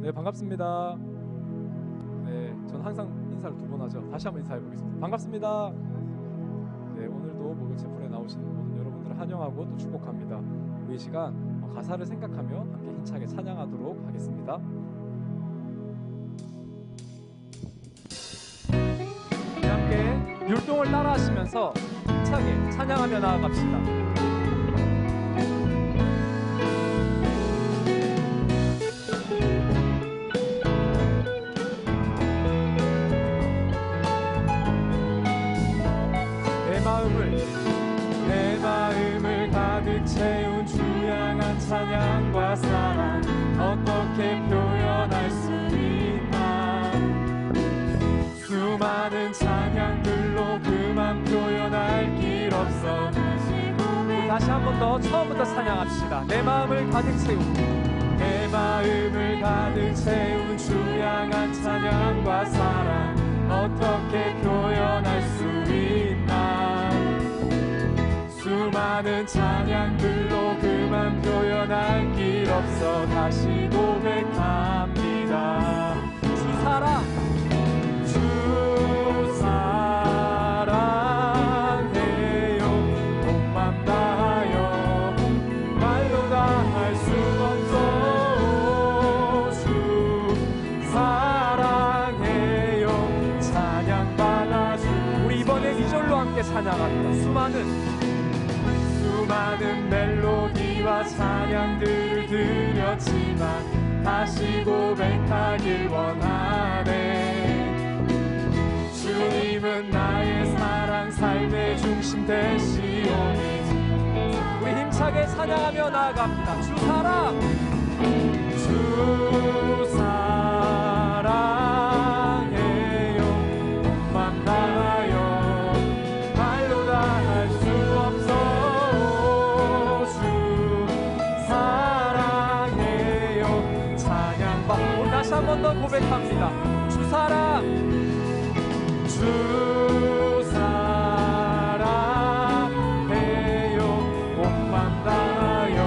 네, 반갑습니다. 네, 전 항상 인사를 2번 하죠. 다시 한번 인사해 보겠습니다. 반갑습니다. 네, 오늘도 목요체풀에 나오신 모든 여러분들을 환영하고 또 축복합니다. 우리 이 시간 가사를 생각하며 함께 힘차게 찬양하도록 하겠습니다. 네, 함께 율동을 따라 하시면서 힘차게 찬양하며 나아갑시다. 내 마음을 가득 채운 주양한 찬양과 사랑 어떻게 표현할 수 있나. 수많은 찬양들로 그만 표현할 길 없어. 우리 다시 한 번 더 처음부터 찬양합시다. 내 마음을 가득 채운 주양한 찬양과 사랑 어떻게 표현할 수 있나. 수많은 찬양들로 그만 표현할 길 없어. 다시 고백합니다. 주 사랑해요. 몸만 다하여 말로 다 할 수 없어. 주 사랑해요. 찬양받아주. 우리 이번에 2절로 함께 찬양합니다. 수많은 멜로디와 찬양들을 드렸지만 다시 고백하길 원하네. 주님은 나의 사랑 삶의 중심 되시오니. 우리 힘차게 찬양하며 나아갑니다. 주 사랑해요. 몸만 다하여 말로 다 할 수 없어. 다시 한 번 더 고백합니다. 주 사랑해요. 몸만 다하여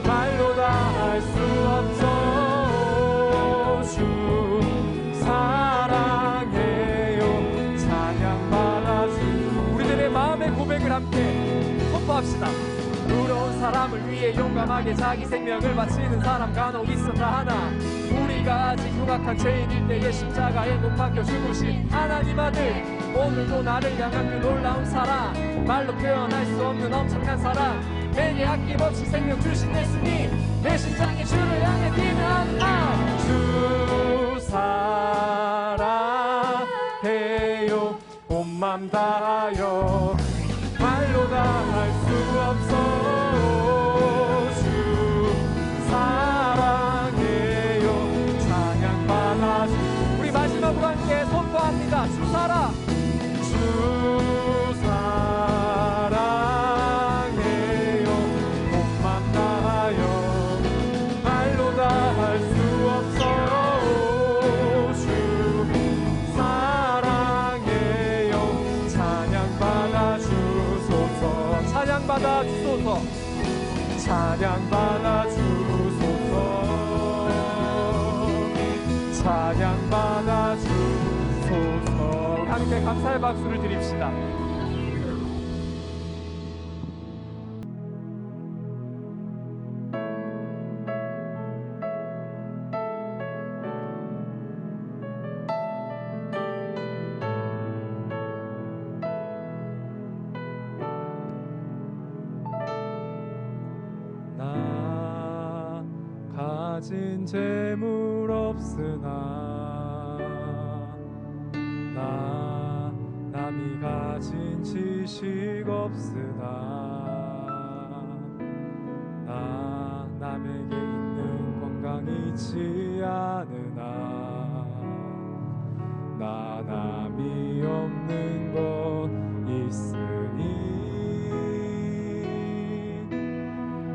말로 다 할 수 없어. 주 사랑해요. 찬양받아주. 우리들의 마음의 고백을 함께 선포합시다. 부러운 사람을 위해 용감하게 자기 생명을 바치는 사람 간혹 있었다 하나. 우리가 아직 흉악한 죄인일 때에 십자가에 못 박혀 죽으신 하나님 아들. 오늘도 나를 향한 그 놀라운 사랑 말로 표현할 수 없는 엄청난 사랑. 내게 아낌없이 생명 주신 예수님. 내 심장이 주를 향해 뛰는 주 사랑해요. 온 맘 다하여 말로 다 할 수 없어. 주 사랑해요. 찬양받아주. 우리 마지막으로 함께 선포합니다. 주 사랑해요. 몸만 다하여 말로 다 할 수 없어. 주 사랑해요. 찬양받아주소서. 찬양받아주소서. 찬양받아주소서. 함께 감사의 박수를 드립시다. 가진 재물 없으나 나 남이 가진 지식 없으나 나 남에게 있는 건강 있지 않으나 나 남이 없는 것 있으니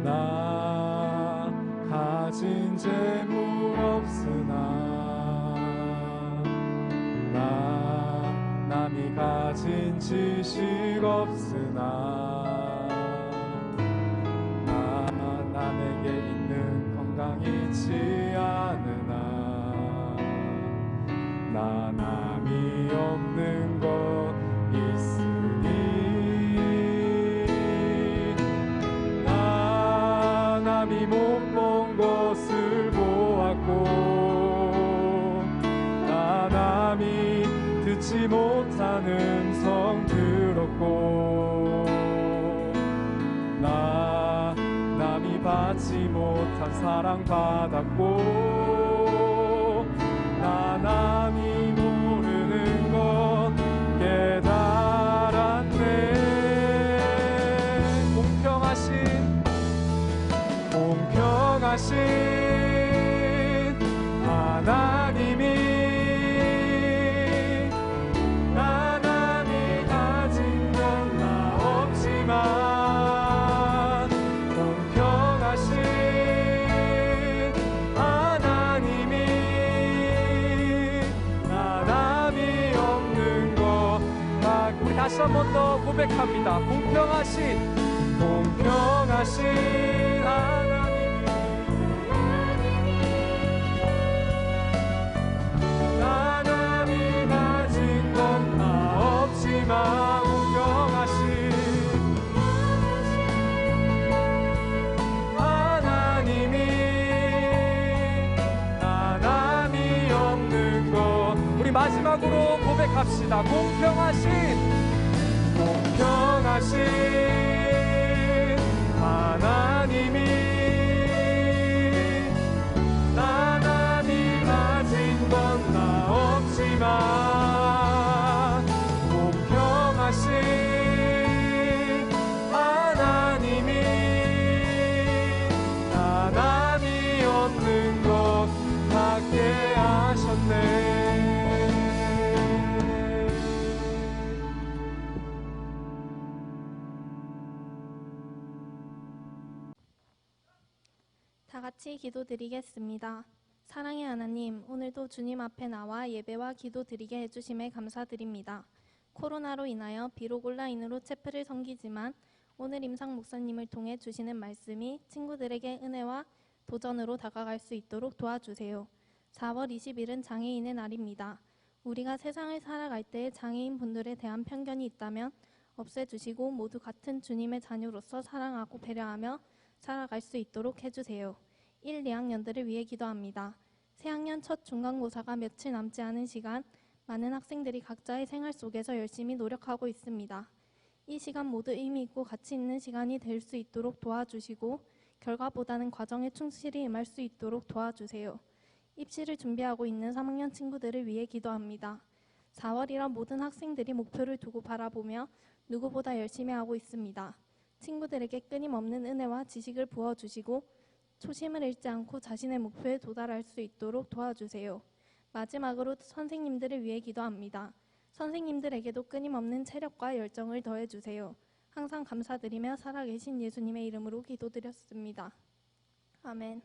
나 가진 재물 없으나 나 남이 가진 지식 없으나 나 남에게 있는 건강 있지 않으나 사랑받았고 나 남이 모르는 것 깨달았네. 공평하신 하나님이 나남이 가진 건 나 없지만 공평하신 하나님이 나남이 없는 것. 우리 다시 한 번 더 고백합니다. 공평하신 하나님이 나남이 가진 건 나 없지만 공평하신 하나님이 나남이 없는 것. 우리 마지막으로 고백합시다. 공평하신 하나님이 나남이 가진 건 나 없지만 공평하신 하나님이 나남이 없는 것 같게 하셨네. 다 같이 기도드리겠습니다. 사랑의 하나님, 오늘도 주님 앞에 나와 예배와 기도드리게 해주심에 감사드립니다. 코로나로 인하여 비록 온라인으로 체프를 섬기지만 오늘 임상 목사님을 통해 주시는 말씀이 친구들에게 은혜와 도전으로 다가갈 수 있도록 도와주세요. 4월 20일은 장애인의 날입니다. 우리가 세상을 살아갈 때 장애인 분들에 대한 편견이 있다면 없애주시고 모두 같은 주님의 자녀로서 사랑하고 배려하며 살아갈 수 있도록 해주세요. 1, 2학년들을 위해 기도합니다. 새학년 첫 중간고사가 며칠 남지 않은 시간, 많은 학생들이 각자의 생활 속에서 열심히 노력하고 있습니다. 이 시간 모두 의미 있고 가치 있는 시간이 될 수 있도록 도와주시고 결과보다는 과정에 충실히 임할 수 있도록 도와주세요. 입시를 준비하고 있는 3학년 친구들을 위해 기도합니다. 4월이라 모든 학생들이 목표를 두고 바라보며 누구보다 열심히 하고 있습니다. 친구들에게 끊임없는 은혜와 지식을 부어주시고 초심을 잃지 않고 자신의 목표에 도달할 수 있도록 도와주세요. 마지막으로 선생님들을 위해 기도합니다. 선생님들에게도 끊임없는 체력과 열정을 더해주세요. 항상 감사드리며 살아계신 예수님의 이름으로 기도드렸습니다. 아멘.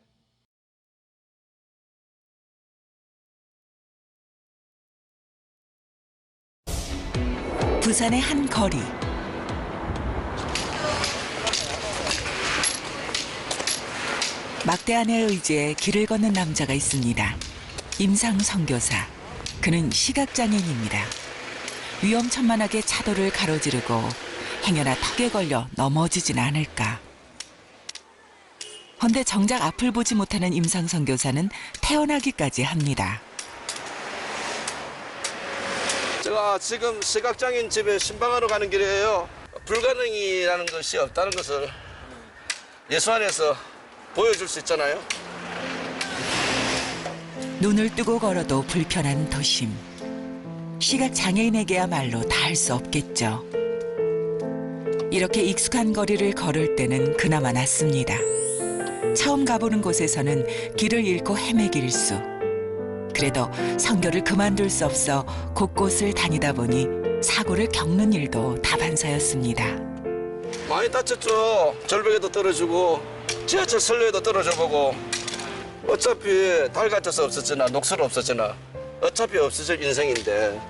부산의 한 거리. 막대한의 의지에 길을 걷는 남자가 있습니다. 임상 선교사. 그는 시각장애인입니다. 위험천만하게 차도를 가로지르고 행여나 턱에 걸려 넘어지진 않을까. 헌데 정작 앞을 보지 못하는 임상 선교사는 태어나기까지 합니다. 제가 지금 시각장애인 집에 신방하러 가는 길이에요. 불가능이라는 것이 없다는 것을 예수 안에서 보여줄 수 있잖아요. 눈을 뜨고 걸어도 불편한 도심. 시각장애인에게야말로 다 할 수 없겠죠. 이렇게 익숙한 거리를 걸을 때는 그나마 낫습니다. 처음 가보는 곳에서는 길을 잃고 헤매길 수. 그래도 선교를 그만둘 수 없어 곳곳을 다니다 보니 사고를 겪는 일도 다반사였습니다. 많이 다쳤죠. 절벽에도 떨어지고 지하철 선로에도 떨어져 보고 어차피 달 갇혀서 없어지나 녹슬어 없어지나 어차피 없어질 인생인데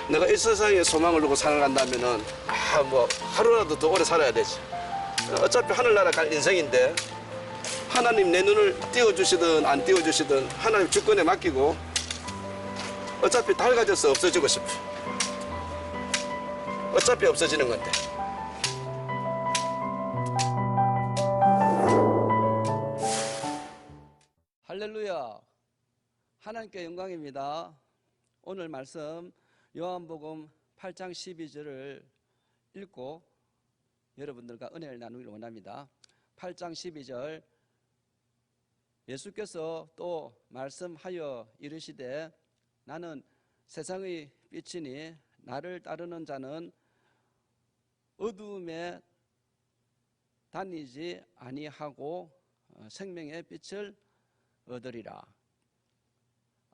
내가 이 세상에 소망을 두고 살아간다면은 뭐 하루라도 더 오래 살아야 되지. 어차피 하늘나라 갈 인생인데 하나님 내 눈을 띄워주시든 안 띄워주시든 하나님 주권에 맡기고 어차피 달 갇혀서 없어지고 싶어. 어차피 없어지는 건데. 할렐루야. 하나님께 영광입니다. 오늘 말씀 요한복음 8장 12절을 읽고 여러분들과 은혜를 나누기를 원합니다. 8장 12절 예수께서 또 말씀하여 이르시되 나는 세상의 빛이니 나를 따르는 자는 어두움에 다니지 아니하고 생명의 빛을 얻으리라.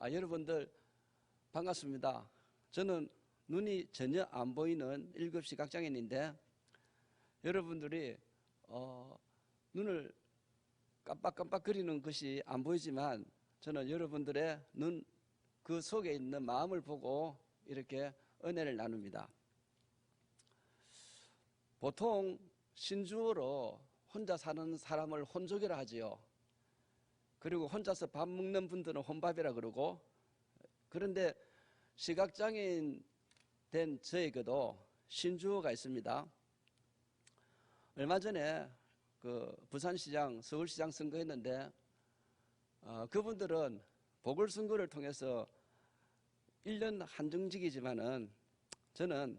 여러분들 반갑습니다. 저는 눈이 전혀 안 보이는 1급 시각장애인인데 여러분들이 눈을 깜빡깜빡거리는 것이 안 보이지만 저는 여러분들의 눈 그 속에 있는 마음을 보고 이렇게 은혜를 나눕니다. 보통 신주어로 혼자 사는 사람을 혼족이라 하지요. 그리고 혼자서 밥 먹는 분들은 혼밥이라 그러고, 그런데 시각장애인 된 저에게도 신주어가 있습니다. 얼마 전에 그 부산시장, 서울시장 선거했는데 그분들은 보궐선거를 통해서 1년 한정직이지만은 저는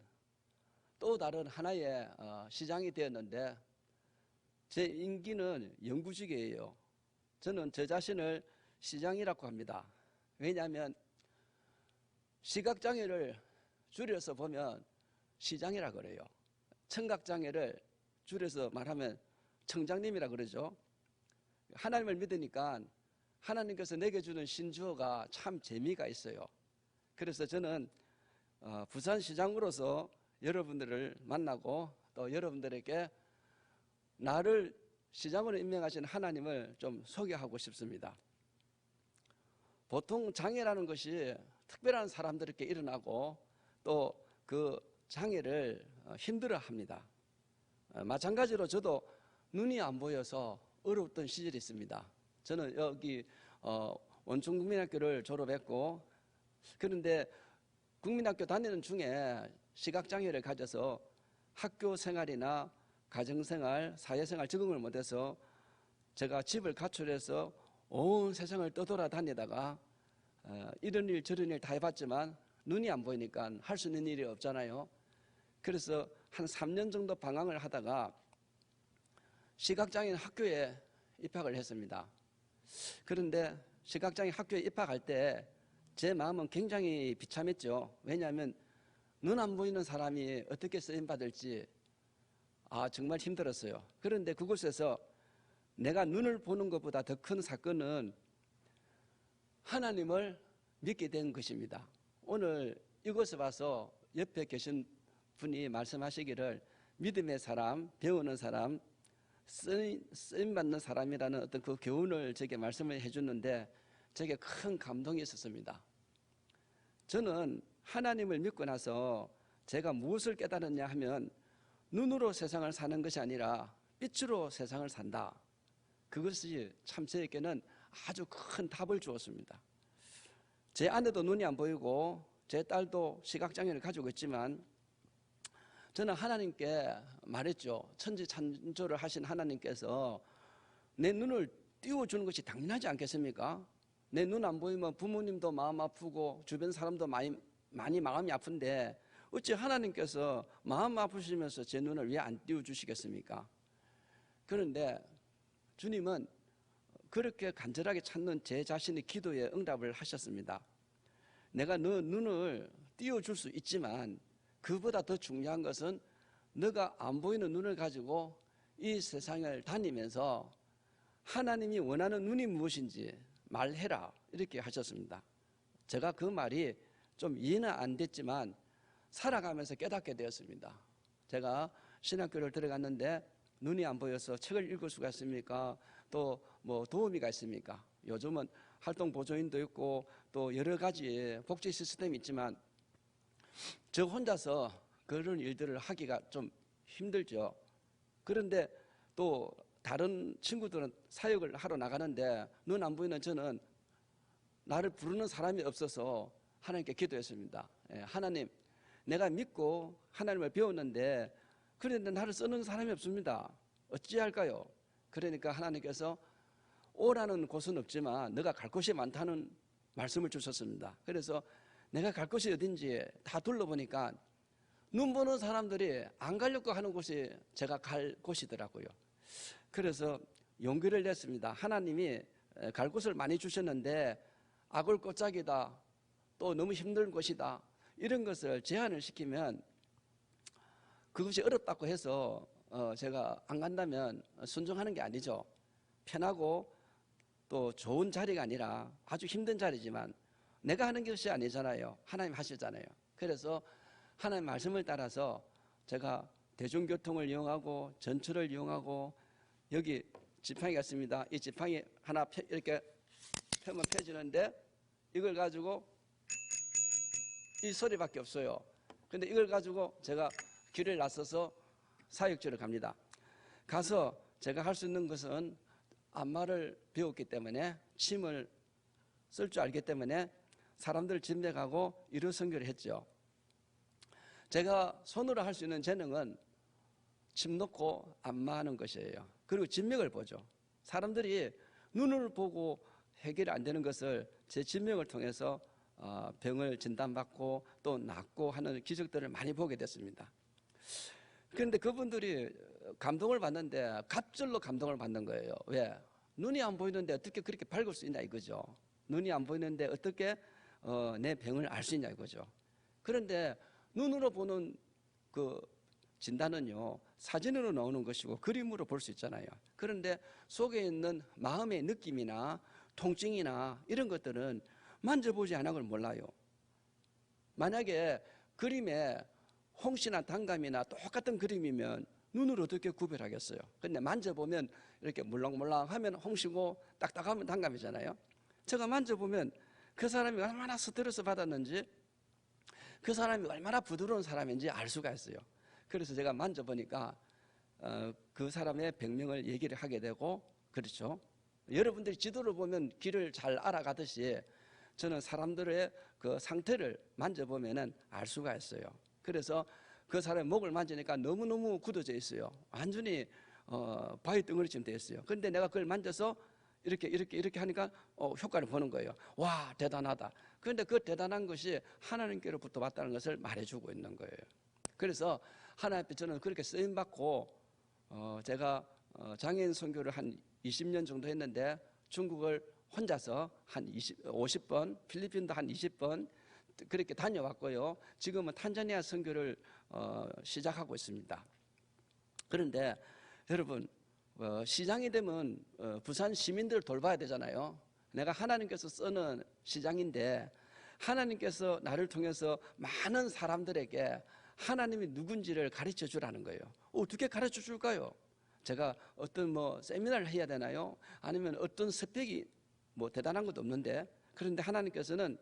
또 다른 하나의 시장이 되었는데 제 임기는 영구직이에요. 저는 저 자신을 시장이라고 합니다. 왜냐하면 시각장애를 줄여서 보면 시장이라 그래요. 청각장애를 줄여서 말하면 청장님이라 그러죠. 하나님을 믿으니까 하나님께서 내게 주는 신주어가 참 재미가 있어요. 그래서 저는 부산시장으로서 여러분들을 만나고 또 여러분들에게 나를 시장으로 임명하신 하나님을 좀 소개하고 싶습니다. 보통 장애라는 것이 특별한 사람들에게 일어나고 또 그 장애를 힘들어합니다. 마찬가지로 저도 눈이 안 보여서 어려웠던 시절이 있습니다. 저는 여기 원촌국민학교를 졸업했고, 그런데 국민학교 다니는 중에 시각장애를 가져서 학교 생활이나 가정생활, 사회생활 적응을 못해서 제가 집을 가출해서 온 세상을 떠돌아다니다가 이런 일 저런 일 다 해봤지만 눈이 안 보이니까 할 수 있는 일이 없잖아요. 그래서 한 3년 정도 방황을 하다가 시각장애인 학교에 입학을 했습니다. 그런데 시각장애인 학교에 입학할 때 제 마음은 굉장히 비참했죠. 왜냐하면 눈 안 보이는 사람이 어떻게 쓰임받을지 정말 힘들었어요. 그런데 그곳에서 내가 눈을 보는 것보다 더 큰 사건은 하나님을 믿게 된 것입니다. 오늘 이곳에 와서 옆에 계신 분이 말씀하시기를 믿음의 사람, 배우는 사람, 쓰임받는 사람이라는 어떤 그 교훈을 제게 말씀을 해주는데 제게 큰 감동이 있었습니다. 저는 하나님을 믿고 나서 제가 무엇을 깨달았냐 하면 눈으로 세상을 사는 것이 아니라 빛으로 세상을 산다. 그것이 참 저에게는 아주 큰 답을 주었습니다. 제 아내도 눈이 안 보이고 제 딸도 시각장애를 가지고 있지만 저는 하나님께 말했죠. 천지창조를 하신 하나님께서 내 눈을 띄워주는 것이 당연하지 않겠습니까? 내 눈 안 보이면 부모님도 마음 아프고 주변 사람도 많이 마음이 아픈데 어찌 하나님께서 마음 아프시면서 제 눈을 왜 안 띄워주시겠습니까? 그런데 주님은 그렇게 간절하게 찾는 제 자신의 기도에 응답을 하셨습니다. 내가 너 눈을 띄워줄 수 있지만 그보다 더 중요한 것은 너가 안 보이는 눈을 가지고 이 세상을 다니면서 하나님이 원하는 눈이 무엇인지 말해라, 이렇게 하셨습니다. 제가 그 말이 좀 이해는 안 됐지만 살아가면서 깨닫게 되었습니다. 제가 신학교를 들어갔는데 눈이 안 보여서 책을 읽을 수가 있습니까? 또 뭐 도우미가 있습니까? 요즘은 활동 보조인도 있고 또 여러 가지 복지 시스템이 있지만 저 혼자서 그런 일들을 하기가 좀 힘들죠. 그런데 또 다른 친구들은 사역을 하러 나가는데 눈 안 보이는 저는 나를 부르는 사람이 없어서 하나님께 기도했습니다. 하나님, 내가 믿고 하나님을 배웠는데 그런데 나를 쓰는 사람이 없습니다. 어찌할까요? 그러니까 하나님께서 오라는 곳은 없지만 너가 갈 곳이 많다는 말씀을 주셨습니다. 그래서 내가 갈 곳이 어딘지 다 둘러보니까 눈 보는 사람들이 안 가려고 하는 곳이 제가 갈 곳이더라고요. 그래서 용기를 냈습니다. 하나님이 갈 곳을 많이 주셨는데 아골 꽃짝이다, 또 너무 힘든 곳이다, 이런 것을 제한을 시키면 그것이 어렵다고 해서 제가 안 간다면 순종하는 게 아니죠. 편하고 또 좋은 자리가 아니라 아주 힘든 자리지만 내가 하는 것이 아니잖아요. 하나님 하시잖아요. 그래서 하나님 말씀을 따라서 제가 대중교통을 이용하고 전철을 이용하고 여기 지팡이가 있습니다. 이 지팡이 하나 이렇게 펴면 펴지는데 이걸 가지고 이 소리밖에 없어요. 근데 이걸 가지고 제가 길을 나서서 사역지를 갑니다. 가서 제가 할 수 있는 것은 안마를 배웠기 때문에 침을 쓸 줄 알기 때문에 사람들 진맥하고 이루 선교를 했죠. 제가 손으로 할 수 있는 재능은 침 놓고 안마하는 것이에요. 그리고 진맥을 보죠. 사람들이 눈을 보고 해결이 안 되는 것을 제 진맥을 통해서 병을 진단받고 또 낫고 하는 기적들을 많이 보게 됐습니다. 그런데 그분들이 감동을 받는데 갑절로 감동을 받는 거예요. 왜? 눈이 안 보이는데 어떻게 그렇게 밝을 수 있냐 이거죠. 눈이 안 보이는데 어떻게 내 병을 알 수 있냐 이거죠. 그런데 눈으로 보는 그 진단은요, 사진으로 나오는 것이고 그림으로 볼 수 있잖아요. 그런데 속에 있는 마음의 느낌이나 통증이나 이런 것들은 만져보지 않은 걸 몰라요. 만약에 그림에 홍시나 단감이나 똑같은 그림이면 눈으로 어떻게 구별하겠어요? 근데 만져보면 이렇게 물렁물렁하면 홍시고 딱딱하면 단감이잖아요. 제가 만져보면 그 사람이 얼마나 스트레스 받았는지, 그 사람이 얼마나 부드러운 사람인지 알 수가 있어요. 그래서 제가 만져보니까 그 사람의 병명을 얘기를 하게 되고, 그렇죠. 여러분들이 지도를 보면 길을 잘 알아가듯이 저는 사람들의 그 상태를 만져보면은 알 수가 있어요. 그래서 그 사람의 목을 만지니까 너무너무 굳어져 있어요. 완전히 바위 덩어리처럼 되어 있어요. 그런데 내가 그걸 만져서 이렇게 하니까 효과를 보는 거예요. 와, 대단하다. 그런데 그 대단한 것이 하나님께로부터 왔다는 것을 말해주고 있는 거예요. 그래서 하나님 앞에 저는 그렇게 쓰임받고 제가 장애인 선교를 한 20년 정도 했는데 중국을 혼자서 한 50번, 필리핀도 한 20번 그렇게 다녀왔고요. 지금은 탄자니아 선교를 시작하고 있습니다. 그런데 여러분, 시장이 되면 부산 시민들을 돌봐야 되잖아요. 내가 하나님께서 쓰는 시장인데 하나님께서 나를 통해서 많은 사람들에게 하나님이 누군지를 가르쳐 주라는 거예요. 어떻게 가르쳐 줄까요? 제가 어떤 세미나를 해야 되나요? 아니면 어떤 스펙이 대단한 것도 없는데, 그런데 하나님께서는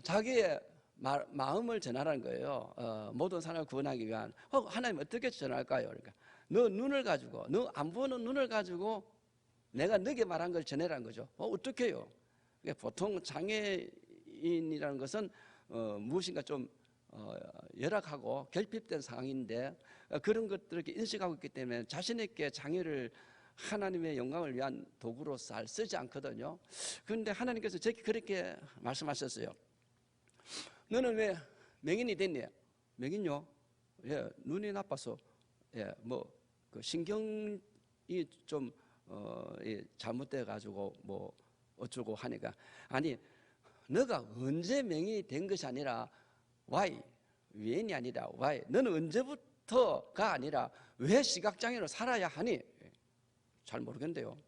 자기의 마음을 전하라는 거예요. 모든 사람을 구원하기 위한. 하나님 어떻게 전할까요? 그러니까 너 눈을 가지고, 너 안 보는 눈을 가지고 내가 너에게 말한 걸 전해라는 거죠. 어떻게 해요? 그러니까 보통 장애인이라는 것은 무엇인가 좀 열악하고 결핍된 상황인데 그런 것들을 인식하고 있기 때문에 자신 있게 장애를 하나님의 영광을 위한 도구로 잘 쓰지 않거든요. 그런데 하나님께서 저에게 그렇게 말씀하셨어요. 너는 왜 맹인이 됐니? 맹인요? 예, 눈이 나빠서 그 신경이 좀 잘못돼 가지고 어쩌고 하니까, 아니 너가 언제 맹인이 된 것이 아니라 why, 왜이 아니라 why, 너는 언제부터가 아니라 왜 시각장애로 살아야 하니? 잘 모르겠는데요.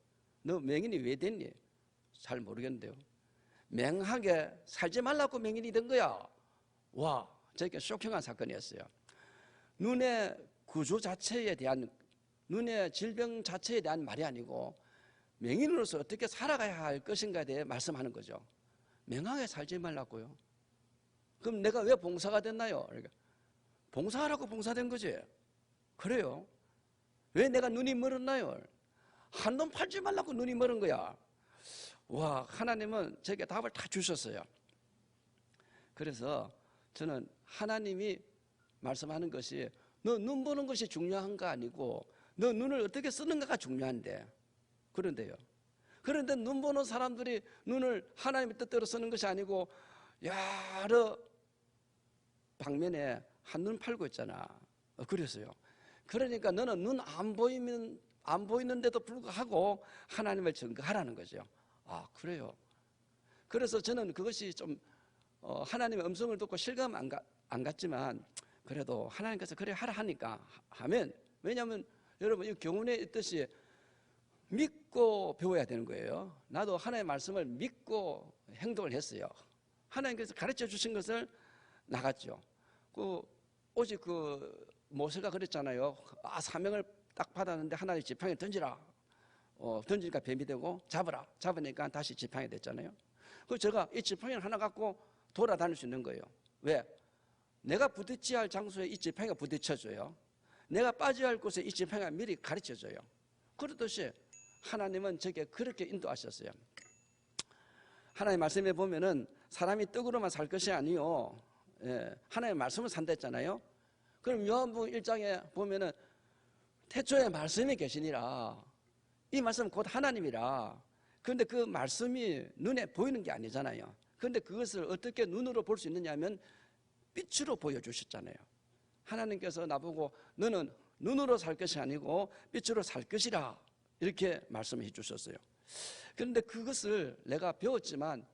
너 맹인이 왜 됐니? 잘 모르겠는데요. 맹하게 살지 말라고 맹인이 된 거야. 와, 저게 쇼킹한 사건이었어요. 눈의 구조 자체에 대한, 눈의 질병 자체에 대한 말이 아니고 맹인으로서 어떻게 살아가야 할 것인가에 대해 말씀하는 거죠. 맹하게 살지 말라고요. 그럼 내가 왜 봉사가 됐나요? 그러니까 봉사하라고 봉사된 거지. 그래요. 왜 내가 눈이 멀었나요? 한눈 팔지 말라고 눈이 멀은 거야. 와, 하나님은 제게 답을 다 주셨어요. 그래서 저는 하나님이 말씀하는 것이 너 눈 보는 것이 중요한 거 아니고 너 눈을 어떻게 쓰는가가 중요한데, 그런데요. 그런데 눈 보는 사람들이 눈을 하나님의 뜻대로 쓰는 것이 아니고 여러 방면에 한눈 팔고 있잖아. 그래서요. 그러니까 너는 눈 안 보이면 안 보이는데도 불구하고 하나님을 증거하라는 거죠. 아, 그래요. 그래서 저는 그것이 좀 하나님의 음성을 듣고 실감 안 갔지만 그래도 하나님께서 그래 하라 하니까 하면, 왜냐하면 여러분 이 교훈에 있듯이 믿고 배워야 되는 거예요. 나도 하나님의 말씀을 믿고 행동을 했어요. 하나님께서 가르쳐 주신 것을 나갔죠. 오직 모세가 그랬잖아요. 사명을 딱 받았는데 하나님 지팡이 던지라. 던지니까 뱀이 되고 잡으니까 다시 지팡이 됐잖아요. 그래서 제가 이 지팡이를 하나 갖고 돌아다닐 수 있는 거예요. 왜? 내가 부딪혀야 할 장소에 이 지팡이가 부딪혀줘요. 내가 빠져야 할 곳에 이 지팡이가 미리 가르쳐줘요. 그렇듯이 하나님은 저게 그렇게 인도하셨어요. 하나님의 말씀에 보면은 사람이 떡으로만 살 것이 아니요, 하나님의 말씀을 산다 했잖아요. 그럼 요한복음 1장에 보면은 태초에 말씀이 계시니라. 이 말씀은 곧 하나님이라. 그런데 그 말씀이 눈에 보이는 게 아니잖아요. 그런데 그것을 어떻게 눈으로 볼 수 있느냐 하면 빛으로 보여주셨잖아요. 하나님께서 나보고 너는 눈으로 살 것이 아니고 빛으로 살 것이라 이렇게 말씀해 주셨어요. 그런데 그것을 내가 배웠지만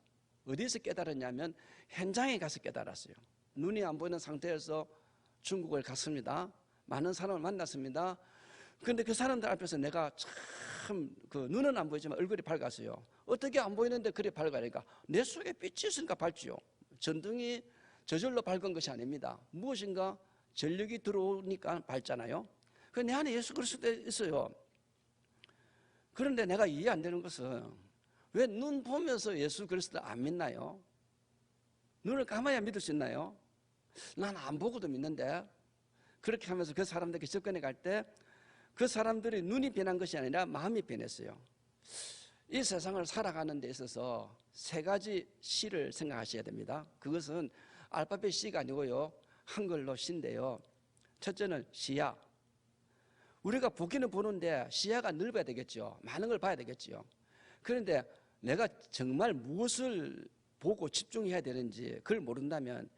어디서 깨달았냐면 현장에 가서 깨달았어요. 눈이 안 보이는 상태에서 중국을 갔습니다. 많은 사람을 만났습니다. 그런데 그 사람들 앞에서 내가 참 눈은 안 보이지만 얼굴이 밝았어요. 어떻게 안 보이는데 그리 밝으니까 내 속에 빛이 있으니까 밝지요. 전등이 저절로 밝은 것이 아닙니다. 무엇인가 전력이 들어오니까 밝잖아요. 내 안에 예수 그리스도 있어요. 그런데 내가 이해 안 되는 것은 왜 눈 보면서 예수 그리스도 안 믿나요? 눈을 감아야 믿을 수 있나요? 난 안 보고도 믿는데. 그렇게 하면서 그 사람들에게 접근해 갈 때 그 사람들이 눈이 변한 것이 아니라 마음이 변했어요. 이 세상을 살아가는 데 있어서 세 가지 시를 생각하셔야 됩니다. 그것은 알파벳 C가 아니고요, 한글로 시인데요. 첫째는 시야. 우리가 보기는 보는데 시야가 넓어야 되겠죠. 많은 걸 봐야 되겠죠. 그런데 내가 정말 무엇을 보고 집중해야 되는지 그걸 모른다면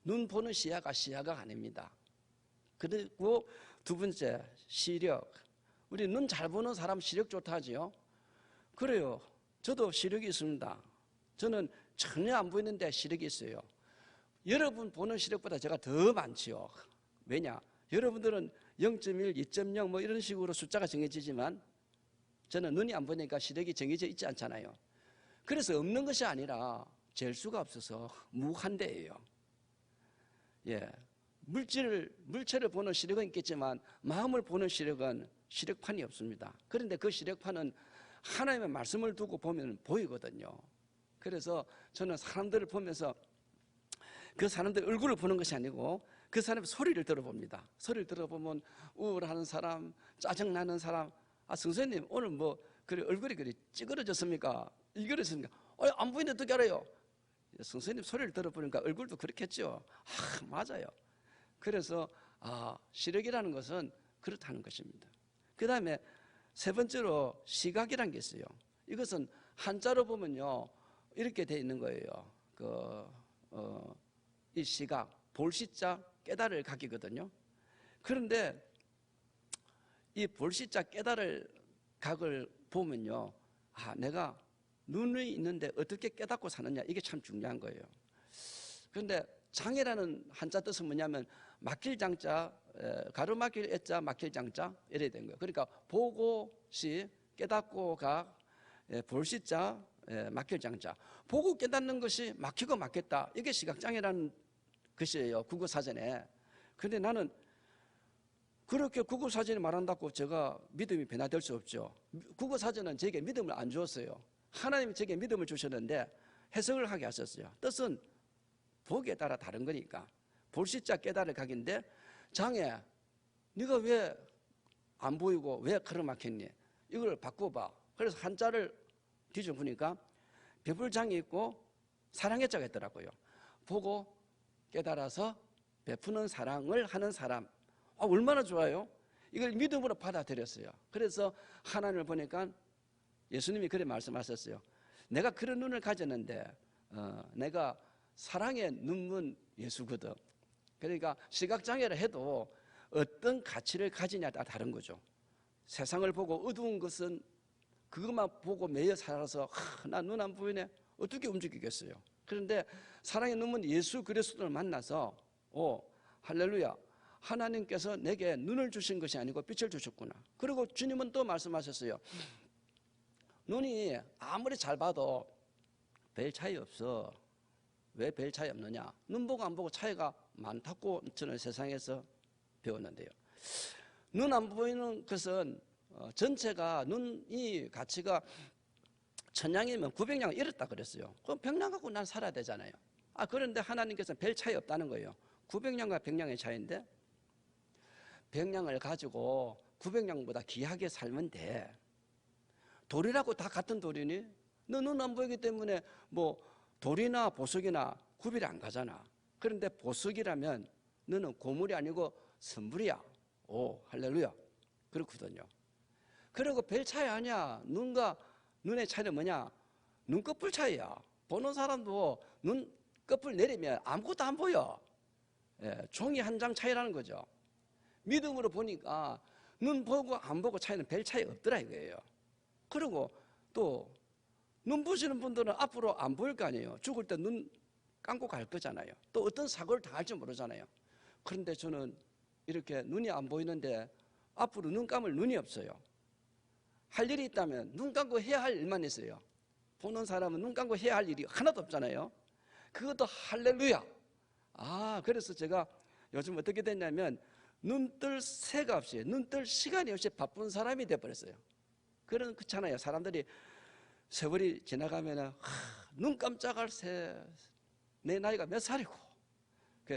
눈 보는 시야가 아닙니다. 그리고 두 번째, 시력. 우리 눈 잘 보는 사람 시력 좋다 하지요. 그래요. 저도 시력이 있습니다. 저는 전혀 안 보이는데 시력이 있어요. 여러분 보는 시력보다 제가 더 많지요. 왜냐? 여러분들은 0.1, 2.0 뭐 이런 식으로 숫자가 정해지지만 저는 눈이 안 보니까 시력이 정해져 있지 않잖아요. 그래서 없는 것이 아니라 잴 수가 없어서 무한대예요. 예, 물체를 보는 시력은 있겠지만 마음을 보는 시력은 시력판이 없습니다. 그런데 그 시력판은 하나님의 말씀을 두고 보면 보이거든요. 그래서 저는 사람들을 보면서 그 사람들 얼굴을 보는 것이 아니고 그 사람의 소리를 들어봅니다. 소리를 들어보면 우울한 사람, 짜증나는 사람, 성수님 오늘 뭐 그래 얼굴이 그리 찌그러졌습니까? 이그러졌습니까? 안 보이는데 어떻게 알아요? 성수님 소리를 들어보니까 얼굴도 그렇겠죠. 맞아요. 그래서 시력이라는 것은 그렇다는 것입니다. 그 다음에 세 번째로 시각이라는 게 있어요. 이것은 한자로 보면요 이렇게 돼 있는 거예요. 이 시각, 볼시자 깨달을 각이거든요. 그런데 이 볼시자 깨달을 각을 보면요, 내가 눈이 있는데 어떻게 깨닫고 사느냐, 이게 참 중요한 거예요. 그런데 장애라는 한자 뜻은 뭐냐면 막힐 장자, 가로막힐 애자, 막힐 장자 이래야 되는 거예요. 그러니까 보고시, 깨닫고가, 볼시자, 막힐 장자. 보고 깨닫는 것이 막히고 막혔다, 이게 시각장애라는 것이에요, 국어사전에. 그런데 나는 그렇게 국어사전이 말한다고 제가 믿음이 변화될 수 없죠. 국어사전은 제게 믿음을 안 주었어요. 하나님이 제게 믿음을 주셨는데 해석을 하게 하셨어요. 뜻은 보기에 따라 다른 거니까. 볼시자 깨달을 각인데, 장애, 네가 왜 안 보이고 왜 가로막혔니? 이걸 바꿔봐. 그래서 한자를 뒤져보니까 배불장이 있고 사랑의 자가 있더라고요. 보고 깨달아서 베푸는 사랑을 하는 사람. 얼마나 좋아요? 이걸 믿음으로 받아들였어요. 그래서 하나님을 보니까 예수님이 그렇게 말씀하셨어요. 내가 그런 눈을 가졌는데 내가 사랑의 눈문 예수거든. 그러니까 시각장애를 해도 어떤 가치를 가지냐에 따라 다른 거죠. 세상을 보고 어두운 것은 그것만 보고 매여 살아서 나 눈 안 보이네 어떻게 움직이겠어요? 그런데 사랑의 눈은 예수 그리스도를 만나서 할렐루야, 하나님께서 내게 눈을 주신 것이 아니고 빛을 주셨구나. 그리고 주님은 또 말씀하셨어요. 눈이 아무리 잘 봐도 별 차이 없어. 왜 별 차이 없느냐? 눈 보고 안 보고 차이가 많다고 저는 세상에서 배웠는데요. 눈 안 보이는 것은 전체가 눈이 가치가 1000냥이면 900냥 잃었다 그랬어요. 그럼 100냥 갖고 난 살아야 되잖아요. 그런데 하나님께서는 별 차이 없다는 거예요. 900냥과 100냥의 차이인데 100냥을 가지고 900냥보다 귀하게 살면 돼. 돌이라고 다 같은 돌이니? 너 눈 안 보이기 때문에 뭐 돌이나 보석이나 구별이 안 가잖아. 그런데 보석이라면 너는 고물이 아니고 선불이야. 오, 할렐루야. 그렇거든요. 그리고 별 차이 아니야. 눈과 눈의 차이는 뭐냐? 눈꺼풀 차이야. 보는 사람도 눈꺼풀 내리면 아무것도 안 보여. 종이 한 장 차이라는 거죠. 믿음으로 보니까 눈 보고 안 보고 차이는 별 차이 없더라 이거예요. 그리고 또 눈 보시는 분들은 앞으로 안 보일 거 아니에요. 죽을 때 눈 감고 갈 거잖아요. 또 어떤 사고를 당할지 모르잖아요. 그런데 저는 이렇게 눈이 안 보이는데 앞으로 눈 감을 눈이 없어요. 할 일이 있다면 눈 감고 해야 할 일만 있어요. 보는 사람은 눈 감고 해야 할 일이 하나도 없잖아요. 그것도 할렐루야. 그래서 제가 요즘 어떻게 됐냐면 눈 뜰 새가 없이, 눈 뜰 시간이 없이 바쁜 사람이 돼버렸어요. 그렇잖아요. 사람들이 세월이 지나가면 눈 깜짝할 새, 내 나이가 몇 살이고,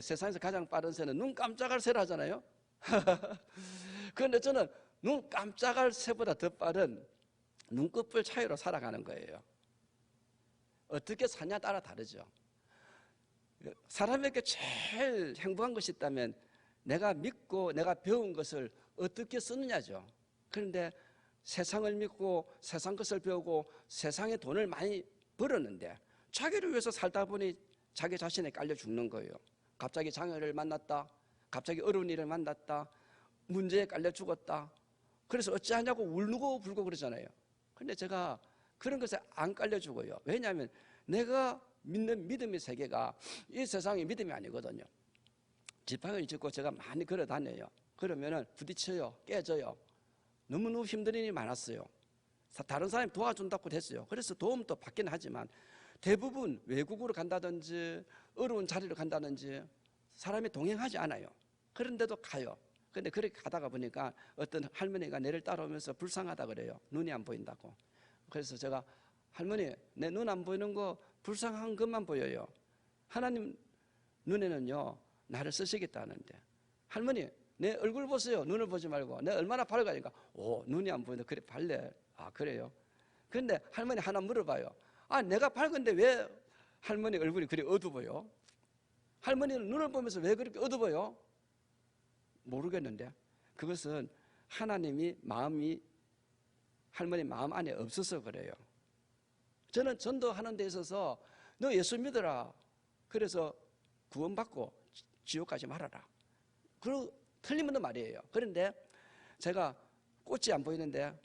세상에서 가장 빠른 새는 눈 깜짝할 새를 하잖아요. 그런데 저는 눈 깜짝할 새보다 더 빠른 눈꺼풀 차이로 살아가는 거예요. 어떻게 사냐 따라 다르죠. 사람에게 제일 행복한 것이 있다면 내가 믿고 내가 배운 것을 어떻게 쓰느냐죠. 그런데 세상을 믿고 세상 것을 배우고 세상에 돈을 많이 벌었는데 자기를 위해서 살다 보니 자기 자신에 깔려 죽는 거예요. 갑자기 장애를 만났다. 갑자기 어려운 일을 만났다. 문제에 깔려 죽었다. 그래서 어찌하냐고 울고 불고 그러잖아요. 그런데 제가 그런 것에 안 깔려 죽어요. 왜냐하면 내가 믿는 믿음의 세계가 이 세상의 믿음이 아니거든요. 지팡이를 짚고 제가 많이 걸어 다녀요. 그러면은 부딪혀요. 깨져요. 너무너무 힘든 일이 많았어요. 다른 사람이 도와준다고 했어요. 그래서 도움도 받긴 하지만 대부분 외국으로 간다든지 어려운 자리로 간다든지 사람이 동행하지 않아요. 그런데도 가요. 그런데 그렇게 가다가 보니까 어떤 할머니가 내를 따라오면서 불쌍하다 그래요. 눈이 안 보인다고. 그래서 제가 할머니, 내 눈 안 보이는 거 불쌍한 것만 보여요. 하나님 눈에는요 나를 쓰시겠다는데, 할머니 내 얼굴 보세요. 눈을 보지 말고. 내가 얼마나 밝으니까 눈이 안 보이는데 그래 밝래. 그래요. 그런데 할머니 하나 물어봐요. 내가 밝은데 왜 할머니 얼굴이 그리 어두워요? 할머니는 눈을 보면서 왜 그렇게 어두워요? 모르겠는데 그것은 하나님이 마음이 할머니 마음 안에 없어서 그래요. 저는 전도하는 데 있어서 너 예수 믿어라. 그래서 구원받고 지옥 가지 말아라. 틀린 건 말이에요. 그런데 제가 꽃이 안 보이는데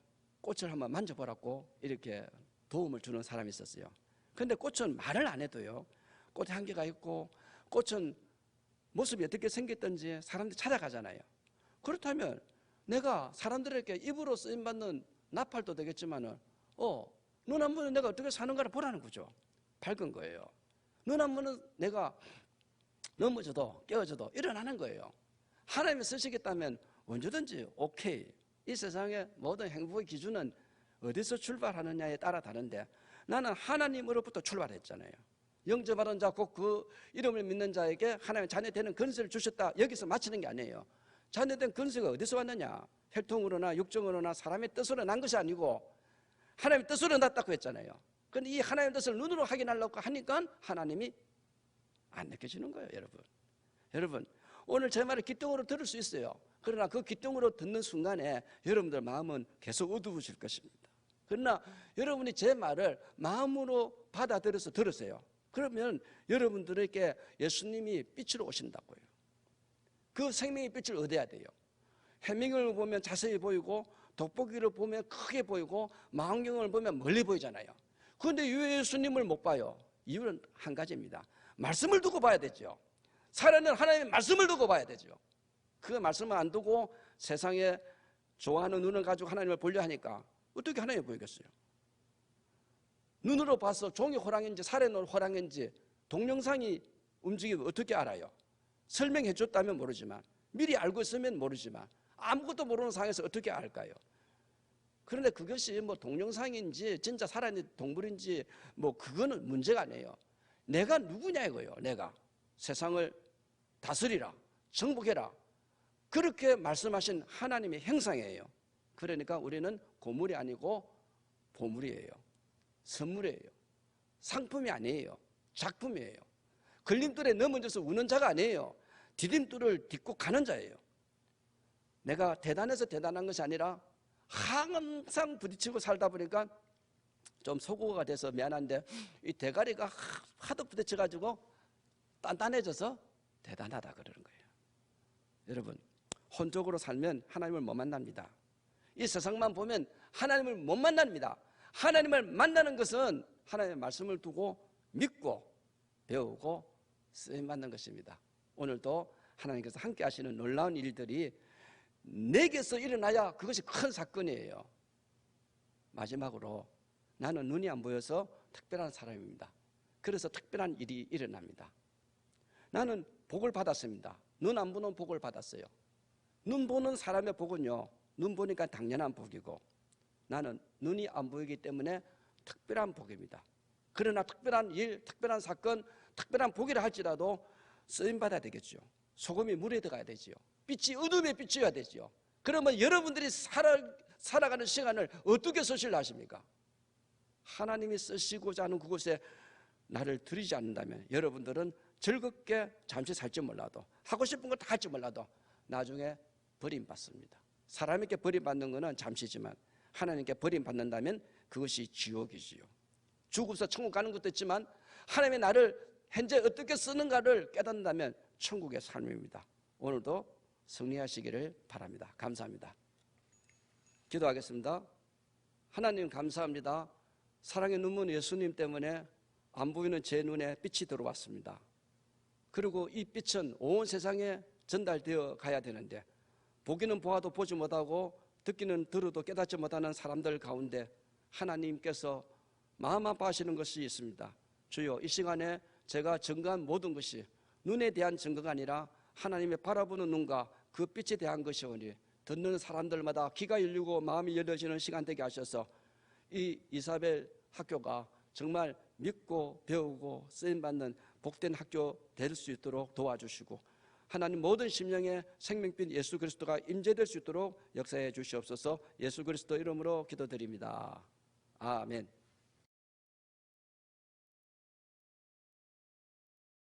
꽃을 한번 만져보라고 이렇게 도움을 주는 사람이 있었어요. 그런데 꽃은 말을 안 해도요. 꽃에 한계가 있고 꽃은 모습이 어떻게 생겼든지 사람들이 찾아가잖아요. 그렇다면 내가 사람들에게 입으로 쓰임받는 나팔도 되겠지만은 눈 안 보는 내가 어떻게 사는가를 보라는 거죠. 밝은 거예요. 눈 안 보는 내가 넘어져도 깨어져도 일어나는 거예요. 하나님이 쓰시겠다면 언제든지 오케이. 이 세상의 모든 행복의 기준은 어디서 출발하느냐에 따라 다른데 나는 하나님으로부터 출발했잖아요. 영접하는 자 곧 그 이름을 믿는 자에게 하나님의 자녀 되는 권세를 주셨다. 여기서 마치는 게 아니에요. 자녀 된 권세가 어디서 왔느냐. 혈통으로나 육정으로나 사람의 뜻으로 난 것이 아니고 하나님의 뜻으로 났다고 했잖아요. 그런데 이 하나님의 뜻을 눈으로 확인하려고 하니까 하나님이 안 느껴지는 거예요. 여러분 오늘 제 말을 귀뚱으로 들을 수 있어요. 그러나 그 귀뚱으로 듣는 순간에 여러분들 마음은 계속 어두워질 것입니다. 그러나 여러분이 제 말을 마음으로 받아들여서 들으세요. 그러면 여러분들에게 예수님이 빛으로 오신다고요. 그 생명의 빛을 얻어야 돼요. 해밍을 보면 자세히 보이고 돋보기를 보면 크게 보이고 망원경을 보면 멀리 보이잖아요. 그런데 왜 예수님을 못 봐요? 이유는 한 가지입니다. 말씀을 두고 봐야 되죠. 살아있는 하나님의 말씀을 두고 봐야 되죠. 그 말씀을 안 두고 세상에 좋아하는 눈을 가지고 하나님을 보려 하니까 어떻게 하나님을 보이겠어요? 눈으로 봐서 종이 호랑인지 살아있는 호랑인지 동영상이 움직이면 어떻게 알아요? 설명해 줬다면 모르지만, 미리 알고 있으면 모르지만, 아무것도 모르는 상황에서 어떻게 알까요? 그런데 그것이 뭐 동영상인지 진짜 살아있는 동물인지 뭐 그거는 문제가 아니에요. 내가 누구냐 이거예요. 내가 세상을 다스리라, 정복해라, 그렇게 말씀하신 하나님의 형상이에요. 그러니까 우리는 고물이 아니고 보물이에요. 선물이에요. 상품이 아니에요. 작품이에요. 걸림돌에 넘어져서 우는 자가 아니에요. 디딤돌을 딛고 가는 자예요. 내가 대단해서 대단한 것이 아니라 항상 부딪히고 살다 보니까 좀 소고가 돼서 미안한데 이 대가리가 하도 부딪혀가지고 단단해져서 대단하다 그러는 거예요. 여러분, 혼적으로 살면 하나님을 못 만납니다. 이 세상만 보면 하나님을 못 만납니다. 하나님을 만나는 것은 하나님의 말씀을 두고 믿고 배우고 쓰임받는 것입니다. 오늘도 하나님께서 함께 하시는 놀라운 일들이 내게서 일어나야 그것이 큰 사건이에요. 마지막으로 나는 눈이 안 보여서 특별한 사람입니다. 그래서 특별한 일이 일어납니다. 나는 복을 받았습니다. 눈 안 보는 복을 받았어요. 눈 보는 사람의 복은요, 눈 보니까 당연한 복이고, 나는 눈이 안 보이기 때문에 특별한 복입니다. 그러나 특별한 일, 특별한 사건, 특별한 복이라 할지라도 쓰임받아야 되겠죠. 소금이 물에 들어가야 되지요. 빛이 어둠에 비춰야 되지요. 그러면 여러분들이 살아가는 시간을 어떻게 쓰실라 하십니까? 하나님이 쓰시고자 하는 그곳에 나를 들이지 않는다면 여러분들은 즐겁게 잠시 살지 몰라도, 하고 싶은 거 다 할지 몰라도 나중에 버림받습니다. 사람에게 버림받는 것은 잠시지만 하나님께 버림받는다면 그것이 지옥이지요. 죽어서 천국 가는 것도 있지만 하나님의 나를 현재 어떻게 쓰는가를 깨닫는다면 천국의 삶입니다. 오늘도 승리하시기를 바랍니다. 감사합니다. 기도하겠습니다. 하나님 감사합니다. 사랑의 눈먼 예수님 때문에 안 보이는 제 눈에 빛이 들어왔습니다. 그리고 이 빛은 온 세상에 전달되어 가야 되는데 보기는 보아도 보지 못하고 듣기는 들어도 깨닫지 못하는 사람들 가운데 하나님께서 마음 아파하시는 것이 있습니다. 주여, 이 시간에 제가 증거한 모든 것이 눈에 대한 증거가 아니라 하나님의 바라보는 눈과 그 빛에 대한 것이오니 듣는 사람들마다 귀가 열리고 마음이 열려지는 시간 되게 하셔서 이 이사벨 학교가 정말 믿고 배우고 쓰임받는 복된 학교 될 수 있도록 도와주시고 하나님 모든 심령에 생명빛 예수 그리스도가 임재될 수 있도록 역사해 주시옵소서. 예수 그리스도 이름으로 기도드립니다. 아멘.